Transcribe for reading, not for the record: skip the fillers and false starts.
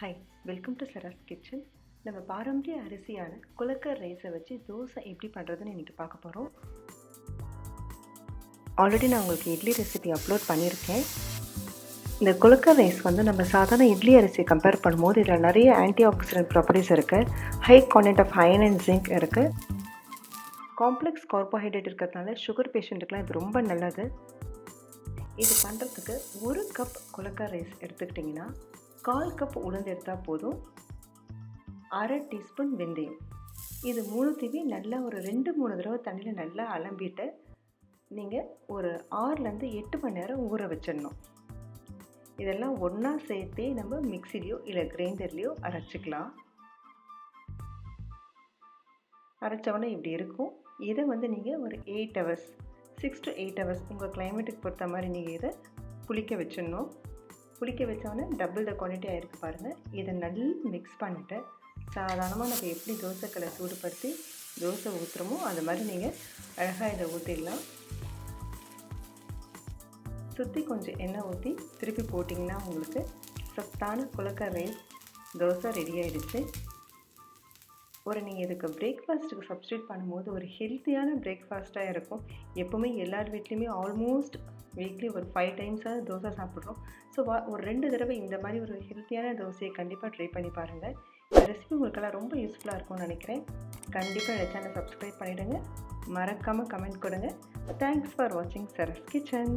Hi, welcome to Sara's kitchen. நம்ம பாரம்பரிய அரிசியான குலக்கர் ரைஸை வச்சு தோசை எப்படி பண்ணுறதுன்னு இன்றைக்கி பார்க்க போகிறோம். ஆல்ரெடி நான் உங்களுக்கு இட்லி ரெசிபி அப்லோட் பண்ணியிருக்கேன். இந்த குலக்கர் ரைஸ் நம்ம சாதாரண இட்லி அரிசியை கம்பேர் பண்ணும்போது இதில் நிறைய ஆன்டிஆக்சிடென்ட் ப்ராப்பர்ட்டிஸ் இருக்குது. High content of iron and zinc இருக்குது. காம்ப்ளெக்ஸ் கார்போஹைட்ரேட் இருக்கிறதுனால சுகர் பேஷண்ட்டுக்கெலாம் இது ரொம்ப நல்லது. இது பண்ணுறதுக்கு 1 கப் குலக்கர் ரைஸ் எடுத்துக்கிட்டிங்கன்னா 1/4 கப் உளுந்து எடுத்தால் போதும். 1/2 டீஸ்பூன் வெந்தயம். இது மூணுத்தையுமே நல்லா ஒரு 2-3 தடவை தண்ணியில் நல்லா அலம்பிட்டு நீங்கள் ஒரு 6லேருந்து 8 மணி நேரம் ஊற வச்சிடணும். இதெல்லாம் ஒன்றா சேர்த்தே நம்ம மிக்சிலையோ இல்லை கிரைண்டர்லேயோ அரைச்சிக்கலாம். அரைச்சவொடனே இப்படி இருக்கும். இதை நீங்கள் ஒரு 8 ஹவர்ஸ் 6 to 8 ஹவர்ஸ் உங்கள் கிளைமேட்டுக்கு பொறுத்த மாதிரி நீங்கள் இதை புளிக்க வச்சிடணும். புளிக்க வச்சோன்னே டபுள் த குவான்டிட்டி ஆகிருக்கு பாருங்கள். இதை நல்லா மிக்ஸ் பண்ணிவிட்டு சாதாரணமாக நம்ம எப்படி தோசைக்கல்லை சூடுபடுத்தி தோசை ஊற்றுறோமோ அது மாதிரி நீங்கள் அழகாக இதை ஊற்றிடலாம். சுற்றி கொஞ்சம் எண்ணெய் ஊற்றி திருப்பி போட்டிங்கன்னா உங்களுக்கு சத்தான குலக்கர் ரைஸ் தோசை ரெடி ஆகிடுச்சு. நீங்கள் இதுக்கு பிரேக்ஃபாஸ்ட்டுக்கு சப்ஸ்டியூட் பண்ணும்போது ஒரு ஹெல்த்தியான பிரேக்ஃபாஸ்ட்டாக இருக்கும். எப்போவுமே எல்லார் வீட்லேயுமே ஆல்மோஸ்ட் வீக்லி ஒரு 5 டைம்ஸாக தோசை சாப்பிட்றோம். ஸோ ஒரு 2 தடவை இந்த மாதிரி ஒரு ஹெல்த்தியான தோசையை கண்டிப்பாக ட்ரை பண்ணி பாருங்கள். இந்த ரெசிபி உங்களுக்கெல்லாம் ரொம்ப யூஸ்ஃபுல்லாக இருக்கும்னு நினைக்கிறேன். கண்டிப்பாக இந்த சேனலை சப்ஸ்கிரைப் பண்ணிவிடுங்க. மறக்காமல் கமெண்ட் கொடுங்க. தேங்க்ஸ் ஃபார் வாட்சிங் சரஸ் கிச்சன்.